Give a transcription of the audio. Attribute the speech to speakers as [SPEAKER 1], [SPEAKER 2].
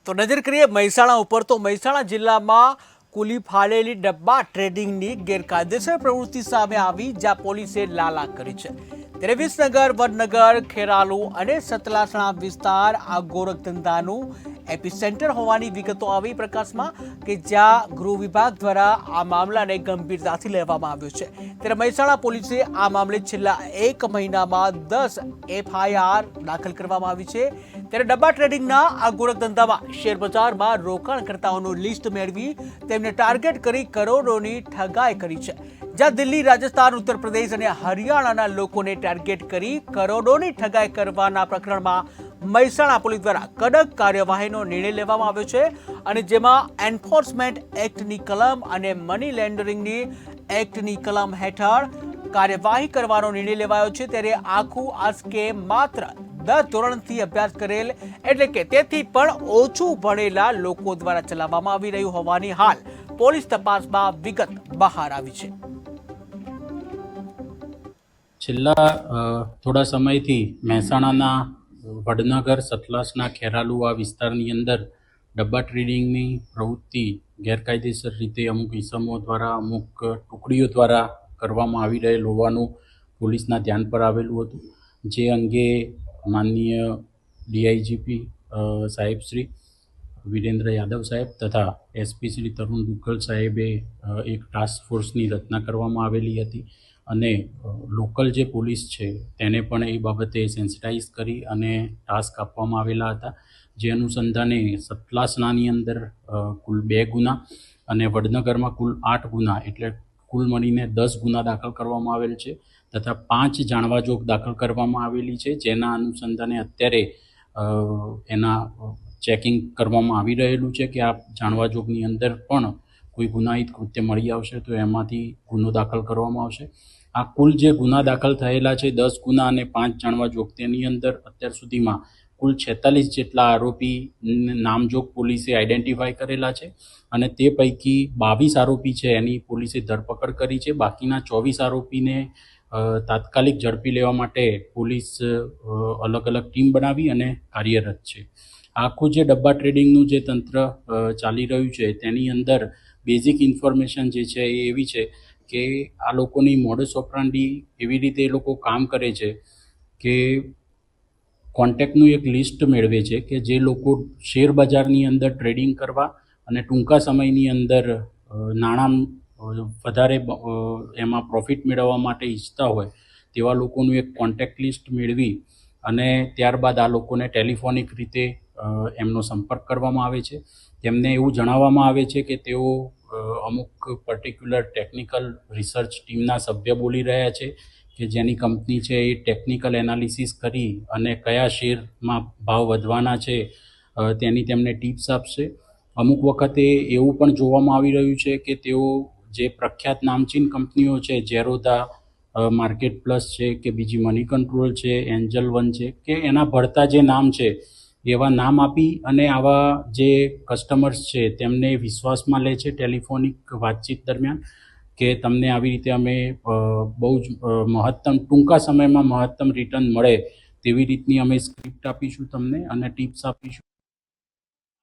[SPEAKER 1] તો નજર કરીએ મહેસાણા ઉપર તો મહેસાણા જિલ્લામાં કુલી ફાળેલી ડબ્બા ટ્રેડિંગની ગેરકાયદેસર પ્રવૃત્તિ સામે આવી, જ્યાં પોલીસે લાલા કરી છે। ત્યારે વિસનગર, વડનગર, ખેરાલુ અને સતલાસણા વિસ્તાર આ ગોરખધંધાનું એપિસેન્ટર હોવાની વિગતો આવી પ્રકાશમાં, કે જ્યાં ગૃહ વિભાગ દ્વારા આ મામલાને ગંભીરતાથી લેવામાં આવ્યો છે। ત્યારે મહેસાણા પોલીસે આ મામલે છેલ્લા 1 મહિનામાં 10 FIR દાખલ કરવામાં આવી છે। ત્યારે ડબ્બા ટ્રેડિંગના આ ગોરખધંધામાં શેરબજારમાં રોકાણકર્તાઓનું લિસ્ટ મેળવી તેમને ટાર્ગેટ કરી કરોડોની ઠગાઈ કરી છે, જ્યાં દિલ્હી, રાજસ્થાન, ઉત્તર પ્રદેશ અને હરિયાણાના લોકોને ટાર્ગેટ કરી કરોડોની ઠગાઈ કરવાના પ્રકરણમાં મહેસાણા પોલીસ દ્વારા કડક કાર્યવાહીનો નિર્ણય લેવામાં આવ્યો છે, અને જેમાં એન્ફોર્સમેન્ટ એક્ટની કલમ અને મની લોન્ડરિંગની એક્ટની કલમ હેઠળ કાર્યવાહી કરવાનો નિર્ણય લેવાયો છે। ત્યારે આખું આ સ્કેમ માત્ર 10 ધોરણથી અભ્યાસ કરેલ એટલે કે તેથી પણ ઓછું ભણેલા લોકો દ્વારા ચલાવવામાં આવી રહ્યું હોવાની હાલ પોલીસ તપાસમાં વિગત બહાર આવી છે।
[SPEAKER 2] છેલ્લા થોડા સમયથી મહેસાણાના વડનગર, સતલાસના, ખેરાલુ આ વિસ્તારની અંદર ડબ્બા ટ્રેડિંગની પ્રવૃત્તિ ગેરકાયદેસર રીતે અમુક ઇસમો દ્વારા, અમુક ટુકડીઓ દ્વારા કરવામાં આવી રહેલ હોવાનું પોલીસના ધ્યાન પર આવેલું હતું, જે અંગે માનનીય DIGP સાહેબ શ્રી વિરેન્દ્ર યાદવ સાહેબ તથા SP શ્રી તરુણ દુગ્ગલ સાહેબે એક ટાસ્ક ફોર્સની રચના કરવામાં આવેલી હતી, અને લોકલ જે પોલીસ છે તેને પણ એ બાબતે સેન્સિટાઇઝ કરી અને ટાસ્ક આપવામાં આવેલા હતા, જે અનુસંધાને સતલાસણાની અંદર કુલ 2 ગુના અને વડનગરમાં કુલ 8 ગુના, એટલે કુલ મળીને 10 ગુના દાખલ કરવામાં આવેલ છે, તથા 5 જાણવાજોગ દાખલ કરવામાં આવેલી છે, જેના અનુસંધાને અત્યારે એના ચેકિંગ કરવામાં આવી રહેલું છે કે આ જાણવાજોગની અંદર પણ કોઈ ગુનાહિત કૃત્ય મળી આવશે તો એમાંથી ગુનો દાખલ કરવામાં આવશે। આ કુલ જે ગુના દાખલ થયેલા છે 10 ગુના અને 5 જાણવાજોગ, તેની અંદર અત્યાર સુધીમાં કુલ 46 જેટલા આરોપી નામજોગ પોલીસે આઈડેન્ટિફાઈ કરેલા છે, અને તે પૈકી 22 આરોપી છે એની પોલીસે ધરપકડ કરી છે। બાકીના 24 આરોપીને તાત્કાલિક ઝડપી લેવા માટે પોલીસ અલગ અલગ ટીમ બનાવી અને કાર્યરત છે। આખું જે ડબ્બા ટ્રેડિંગનું જે તંત્ર ચાલી રહ્યું છે તેની અંદર બેઝિક ઇન્ફોર્મેશન જે છે એ એવી છે કે આ લોકોની મોડસ ઓપરાન્ડી એવી રીતે એ લોકો કામ કરે છે કે કોન્ટેક્ટનું એક લિસ્ટ મેળવે છે કે જે લોકો શેર બજારની અંદર ટ્રેડિંગ કરવા અને ટૂંકા સમયની અંદર નાણાં વધારે એમાં પ્રોફિટ મેળવવા માટે ઈચ્છતા હોય તેવા લોકોનું એક કોન્ટેક્ટ લિસ્ટ મેળવી અને ત્યારબાદ આ લોકોને ટેલિફોનિક રીતે એમનો સંપર્ક કરવામાં આવે છે। તેમને એવું જણાવવામાં આવે છે કે તેઓ અમુક પર્ટિક્યુલર ટેકનિકલ રિસર્ચ ટીમના સભ્ય બોલી રહ્યા છે કે જેની કંપની છે એ ટેકનિકલ એનાલિસિસ કરી અને કયા શેરમાં ભાવ વધવાના છે તેની તેમને ટિપ્સ આપશે। અમુક વખતે એવું પણ જોવામાં આવી રહ્યું છે કે તેઓ જે પ્રખ્યાત નામચીન કંપનીઓ છે, ઝેરોધા, માર્કેટ પ્લસ છે કે બીજી મની કંટ્રોલ છે, એન્જલ વન છે, કે એના ભળતા જે નામ છે એવા નામ આપી અને આવા જે કસ્ટમર્સ છે તેમને વિશ્વાસમાં લે છે ટેલિફોનિક વાતચીત દરમિયાન કે તમને આવી રીતે અમે બહુ જ મહત્તમ ટૂંકા સમયમાં મહત્તમ રિટર્ન મળે તેવી રીતની અમે સ્ક્રિપ્ટ આપીશું તમને અને ટિપ્સ આપીશું।